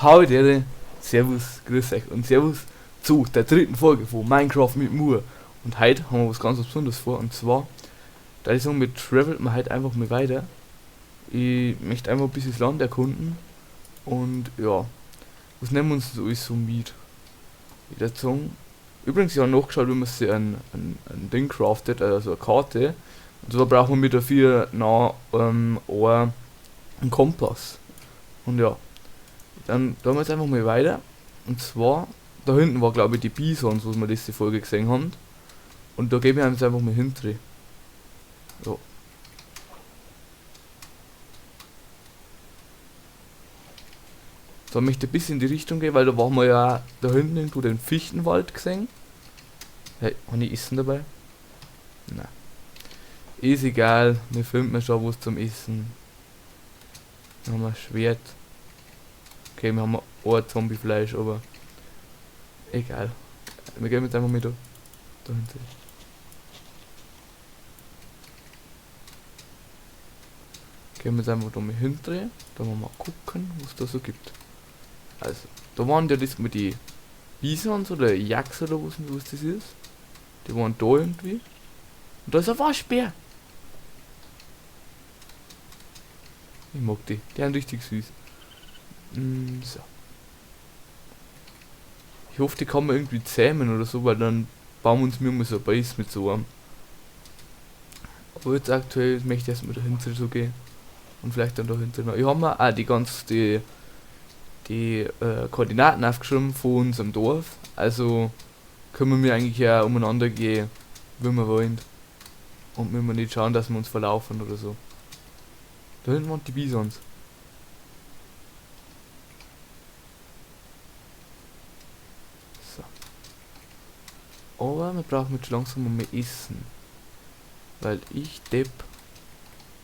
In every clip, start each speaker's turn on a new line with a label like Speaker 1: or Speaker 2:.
Speaker 1: Heute, servus, grüß euch und servus zu der dritten Folge von Minecraft mit Mur. Und heute haben wir was ganz Besonderes vor, und zwar, da ich sagen, wir travelt man halt einfach mal weiter. Ich möchte einfach ein bisschen das Land erkunden und ja, was nehmen wir uns so alles so mit? Ich würde sagen, übrigens, ich habe nachgeschaut, wie man sich ein Ding craftet, also eine Karte. Und zwar brauchen wir mit dafür noch einen Kompass. Und ja, dann wir jetzt einfach mal weiter. Und zwar, da hinten war glaube ich die Bisons, wo wir letzte Folge gesehen haben. Und da gehen wir jetzt einfach mal hinter. So. So, möchte ein bisschen in die Richtung gehen, weil da waren wir ja da hinten irgendwo den Fichtenwald gesehen. Hey, habe ich Essen dabei? Nein. Ist egal, wir finden mir schon was zum Essen. Dann haben wir ein Schwert. Okay, wir haben ein Zombiefleisch, aber egal. Wir gehen jetzt einfach mit dahinter. Gehen wir jetzt einfach da mal hinter. Da wollen wir mal gucken, was da so gibt. Also, da waren ja das mit die Bisons oder Yaks oder was das ist. Die waren da irgendwie. Und da ist ein Waschbär. Ich mag die. Die sind richtig süß. So. Ich hoffe, die kann man irgendwie zähmen oder so, weil dann bauen wir uns mir mal so ein Base mit so einem. Aber jetzt aktuell möchte ich erstmal dahinter so gehen. Und vielleicht dann dahinter noch. Ich habe mir auch die Koordinaten aufgeschrieben von unserem Dorf. Also können wir eigentlich ja umeinander gehen, wie wir wollen. Und müssen wir nicht schauen, dass wir uns verlaufen oder so. Da hinten waren die Bisons. So. Aber wir brauchen jetzt langsam mal Essen. Weil ich Depp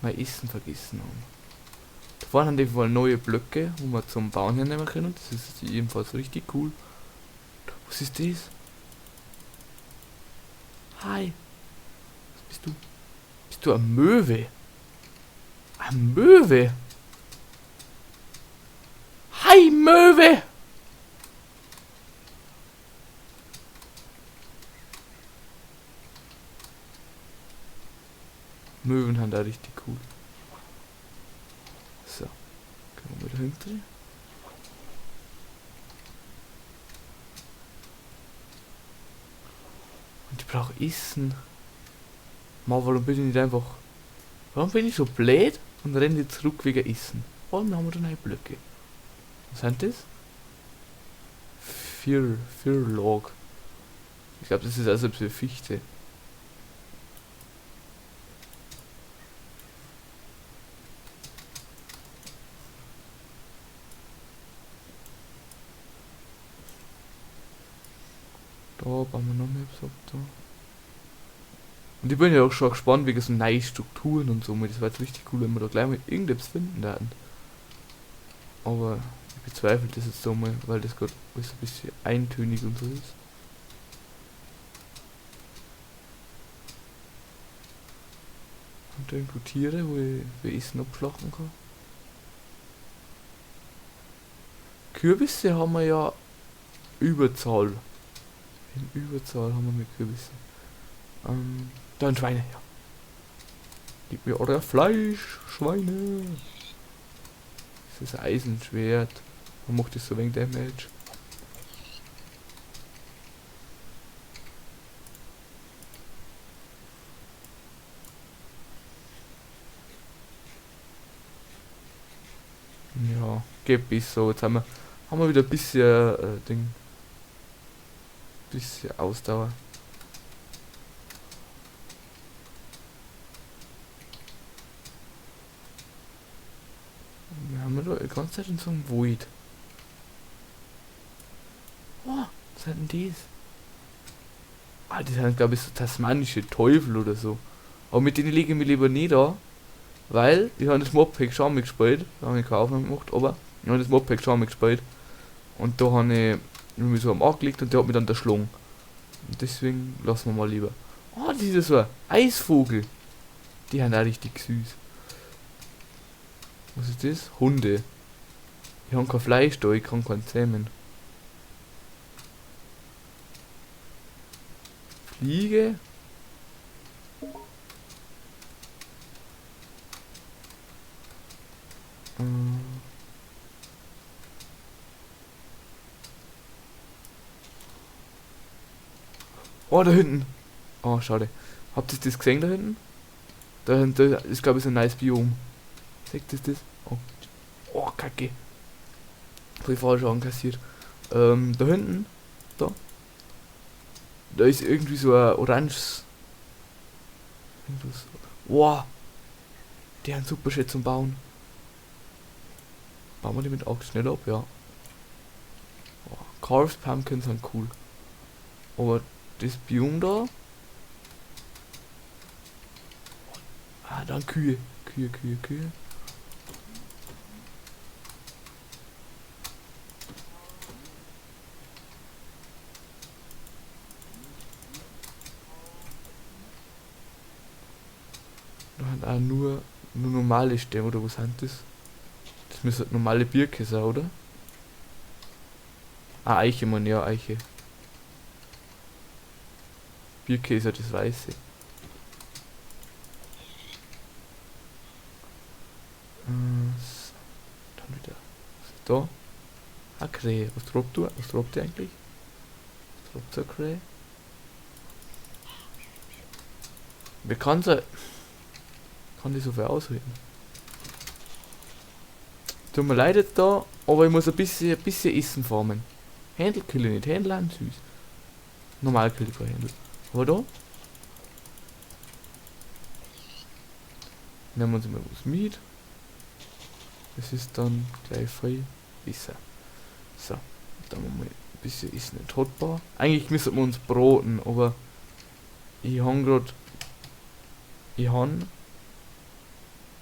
Speaker 1: mein Essen vergessen habe. Da vorne haben die wohl neue Blöcke, wo wir zum Bauen hernehmen können. Das ist jedenfalls richtig cool. Was ist das? Hi. Was bist du? Bist du ein Möwe? Ein Möwe? Hi, Möwe! Möwen haben da richtig cool. So. Können wir wieder hinter. Und ich brauche Essen. Mal, warum bin ich nicht einfach... Warum bin ich so blöd und renne jetzt zurück wegen Essen? Warum haben wir da neue Blöcke? Was sind das? Fear Log. Ich glaube, das ist also für Fichte. Da bauen wir noch mehr ab da. Und ich bin ja auch schon gespannt wegen so neue Strukturen und so. Das war jetzt richtig cool, wenn wir da gleich mal irgendetwas finden werden. Aber ich bezweifle das jetzt so mal, weil das gerade alles ein bisschen eintönig und so ist. Und da irgendwo Tiere, wo ich Essen abschlachten kann. Kürbisse haben wir ja Überzahl. In Überzahl haben wir mit Kürbissen. Da ein Schweine, ja. Gib mir euer Fleisch, Schweine. Das ist ein Eisenschwert. Man macht das so wenig Damage. Ja, geht bis so. Jetzt haben wir wieder ein bisschen bisschen Ausdauer. Wir haben da die ganze Zeit in so einem Void. Oh, was sind denn das? Die sind glaube ich so tasmanische Teufel oder so. Aber mit denen lege ich mich lieber nicht da. Weil ich habe das Modpack schon mitgespielt. Da habe ich keine Aufnahme gemacht, aber ich habe das Modpack schon mitgespielt. Und da habe ich mich so am Arsch gelegt und der hat mich dann erschlagen. Und deswegen lassen wir mal lieber. Oh, das ist so ein Eisvogel. Die haben auch richtig süß. Was ist das? Hunde. Ich habe kein Fleisch da, ich kann keinen zähmen. Fliege. Oh, da hinten. Oh, schade. Habt ihr das gesehen da hinten? Da hinten ist, glaube ich, so ein nice Biom. Seht ihr das? Oh, oh Kacke. Voll falsch ankassiert. Da hinten. Da. Da ist irgendwie so ein oranges. Wow. Die haben super Shit zum Bauen. Bauen wir die mit Axt schnell ab, ja. Oh, Carved Pumpkins sind cool. Aber das Biom da. Ah, dann Kühe. Kühe. Da hat auch nur normale Stämme, oder was sind das? Das müsste halt normale Birke sein, oder? Ah, Eiche, man, ja, Eiche. Birke ist ja das Weiße. So, dann wieder. Da. Ah, Krähe. Was droppt du? Was droppt ihr eigentlich? Was droppt so Krähe? Wer kann so. Kann die so viel aushalten? Tut mir leid jetzt da, aber ich muss ein bisschen Essen farmen. Händel kill ich nicht, Händel sind süß. Normal kill ich kein Händel. Aber da nehmen wir uns mal was mit. Das ist dann gleich frei besser. So, dann machen wir ein bisschen Essen in Hotbar. Eigentlich müssen wir uns broten, aber ich habe gerade. Ich habe.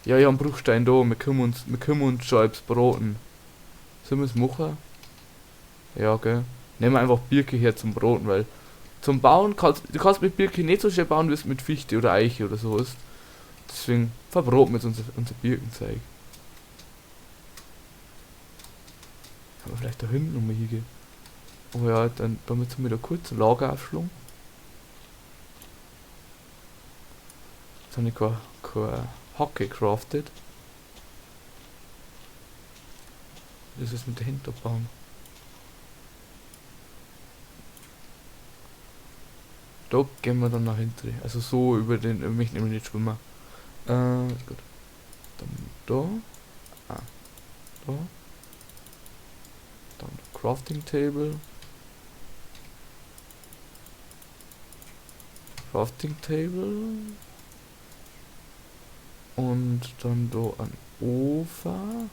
Speaker 1: Ja, ich habe einen Bruchstein da, wir können uns schon etwas broten. Sollen wir es machen? Ja, gell. Nehmen wir einfach Birke her zum Broten, weil zum Bauen du kannst mit Birke nicht so schnell bauen, wie es mit Fichte oder Eiche oder so ist. Deswegen verbroten wir jetzt unser Birkenzeug. Aber vielleicht da hinten nochmal hingehen. Oh ja, dann jetzt wieder kurz ein Lageraufschwung. Jetzt habe ich keine Hacke crafted. Das ist mit der Hinterbaum. Da gehen wir dann nach hinten. Also so über den. Ich möchte nämlich nicht schwimmen. Gut. Dann da. Ah. Da. Dann Crafting Table. Crafting Table. Und dann da ein Ofen.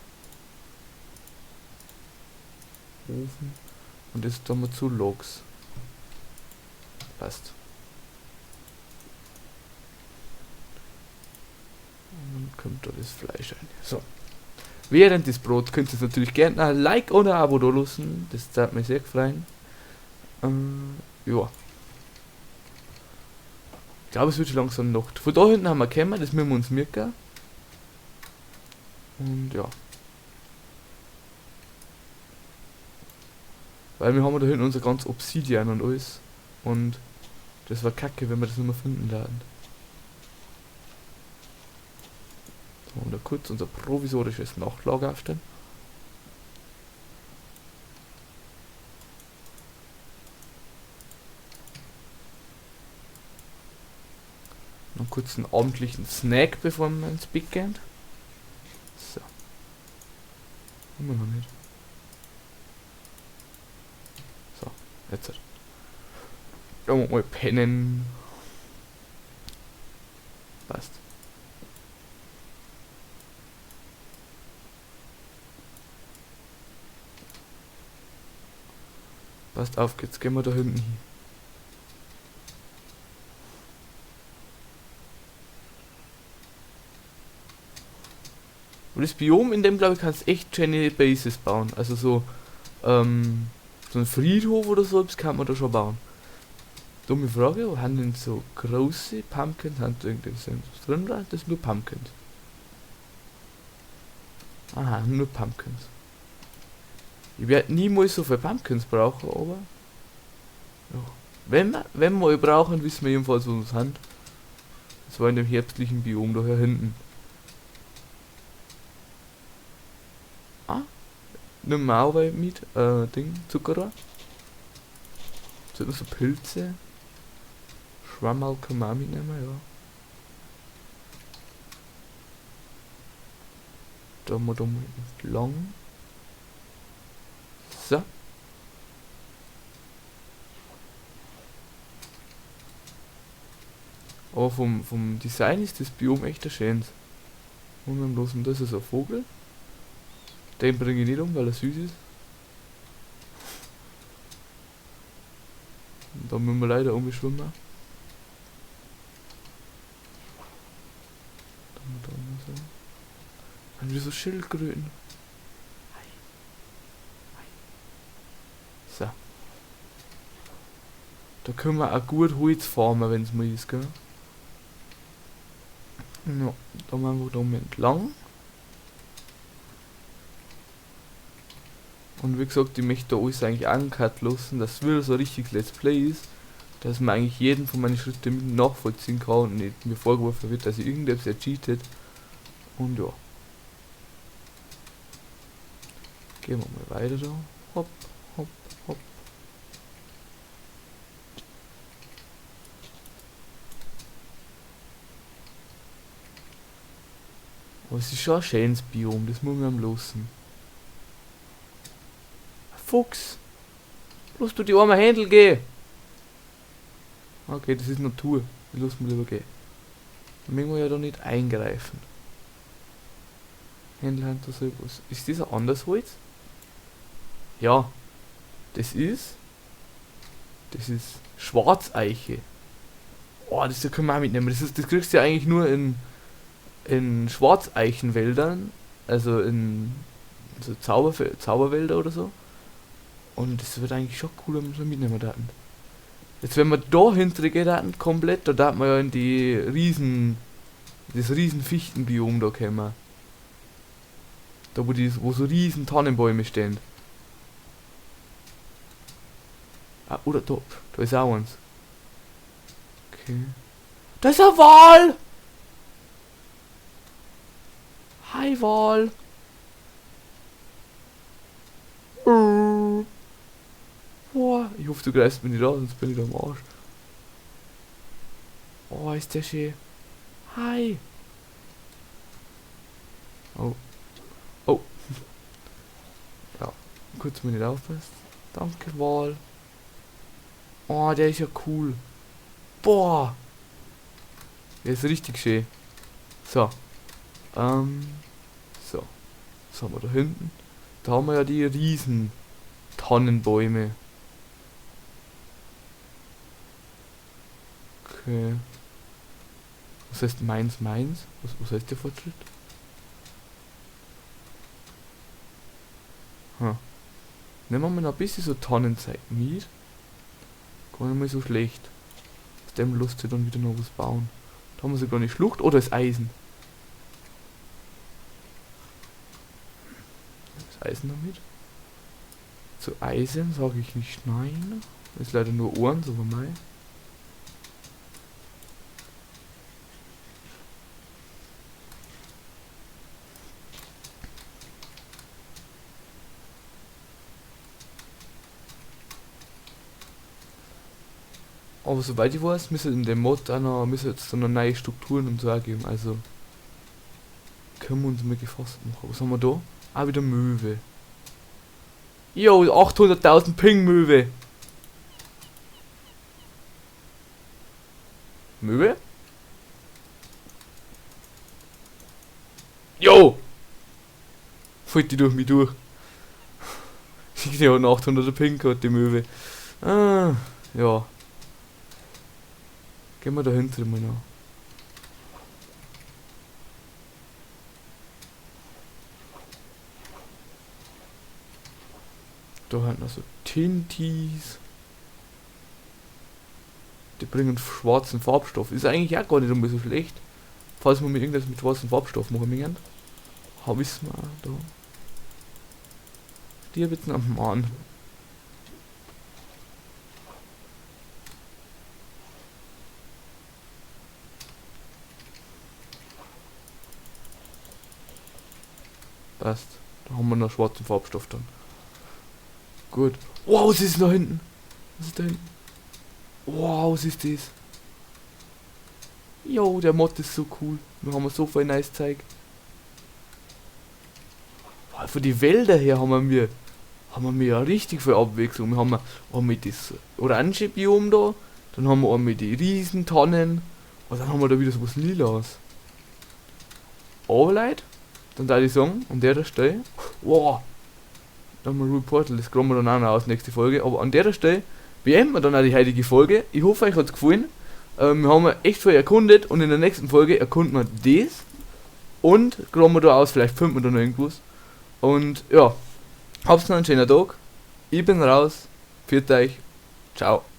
Speaker 1: Und jetzt da mal zu Logs. Passt. Und dann kommt da das Fleisch rein. So. Während des Brot könnt ihr natürlich gerne ein Like oder ein Abo da lassen. Das zeigt mir sehr freuen. Ja. Ich glaube, es wird schon langsam Nacht. Von da hinten haben wir gekommen, das müssen wir uns merken. Und ja. Weil wir haben da hinten unser ganz Obsidian und alles. Und das war kacke, wenn wir das nicht mehr finden lernen. So, und da kurz unser provisorisches Nachtlager aufstellen. Noch kurz einen abendlichen Snack, bevor wir ins Bett gehen. So. Haben wir noch nicht. So, jetzt. Dann mal pennen. Passt. Passt auf, jetzt gehen wir da hinten hin. Und das Biom, in dem glaube ich kannst echt schöne Bases bauen. Also so, so ein Friedhof oder so, das kann man da schon bauen. Dumme Frage, haben denn so große Pumpkins, haben da irgendwas drin oder? Das ist nur Pumpkins. Aha, nur Pumpkins. Ich werde niemals so viele Pumpkins brauchen, aber ja. Wenn wir brauchen, wissen wir jedenfalls, wo wir sind. Das war in dem herbstlichen Biom da hier hinten. Ah, nimm mal auch mit, Zuckerrohr. Sind noch so Pilze. Schwammerl kann man auch mitnehmen, ja. Da mal entlang. So. Aber vom Design ist das Biom echt ein schönes. Und dann bloß, und das ist ein Vogel. Den bringe ich nicht um, weil er süß ist. Und da müssen wir leider umschwimmen. Da so. Haben wir so Schildkröten. So. Da können wir auch gut Holz farmen, wenn es mal ist, gell? Ja, da machen wir da entlang. Und wie gesagt, ich möchte da alles eigentlich ancut lassen, dass es wieder so ein richtiges Let's Play ist, dass man eigentlich jeden von meinen Schritten nachvollziehen kann und nicht mir vorgeworfen wird, dass ich irgendetwas cheatet. Und ja. Gehen wir mal weiter da. Hopp, hopp, hopp. Aber es ist schon ein schönes Biom, das muss man am lassen. Fuchs! Bloß du die arme Händel geh! Okay, das ist Natur. Ich lass mich lieber gehen. Da müssen wir ja da nicht eingreifen. Händelhunter sowas. Ist das ein anderes Holz? Ja. Das ist Schwarzeiche. Oh, das können wir auch mitnehmen. Das kriegst du ja eigentlich nur in Schwarzeichenwäldern. Also in so Zauberwälder oder so. Und das wird eigentlich schon cool, wenn wir so mitnehmen daten. Jetzt wenn wir da hintergehen daten, komplett, da darf man ja in das riesen Fichtenbiom da kommen. Da wo so riesen Tannenbäume stehen. Ah, oder da ist auch eins. Okay. Da ist ein Wal! Hi Wal! Boah, ich hoffe, du greifst mir nicht raus, sonst bin ich da am Arsch. Oh, ist der schön. Hi. Oh. Oh. Ja, kurz mal nicht aufpassen. Danke, Wal. Oh, der ist ja cool. Boah. Der ist richtig schön. So. So. Was haben wir da hinten? Da haben wir ja die riesen Tannenbäume. Okay. Was heißt meins? Was heißt der Fortschritt? Nehmen wir mal noch ein bisschen so Tannenzeit mit. Gar nicht mal so schlecht. Aus dem Lust dann wieder noch was bauen. Da haben wir sogar eine Schlucht oder das Eisen. Das Eisen damit. Zu Eisen sage ich nicht nein. Das ist leider nur Ohren, so wie mein. Aber soweit ich weiß, müssen in dem Mod müssen jetzt noch neue Strukturen und so geben. Also können wir uns mal gefasst machen. Was haben wir da? Ah, wieder Möwe. Jo, 800.000 Ping-Möwe. Möwe? Jo! Fällt die durch mich durch. Die hat 800er Ping gehabt, die Möwe. Ah, ja. Gehen wir da hinten mal noch. Da halt noch so Tintis. Die bringen schwarzen Farbstoff. Ist eigentlich auch gar nicht immer so schlecht. Falls wir mir irgendwas mit schwarzen Farbstoff machen müssen. Wissen wir da. Die bitte am Mann. Passt. Da haben wir noch schwarzen Farbstoff dann. Gut. Wow, was ist da hinten? Was ist da hinten? Wow, was ist das? Jo, der Mod ist so cool. Wir haben so viel nice Zeug. Boah, von die Wälder her haben wir ja richtig viel Abwechslung. Wir haben einmal das orange Biom da, dann haben wir einmal die Riesentannen und dann haben wir da wieder so was Lilas. Aber Leute, dann da ich sagen, an der Stelle, wow, dann haben wir Reportal, das graben wir dann auch noch aus, nächste Folge, aber an der Stelle beenden wir dann auch die heutige Folge. Ich hoffe, euch hat es gefallen. Wir haben echt viel erkundet und in der nächsten Folge erkunden wir das und graben wir da aus, vielleicht finden wir da noch irgendwas. Und ja, habt's noch einen schönen Tag. Ich bin raus. Pfiat euch. Ciao.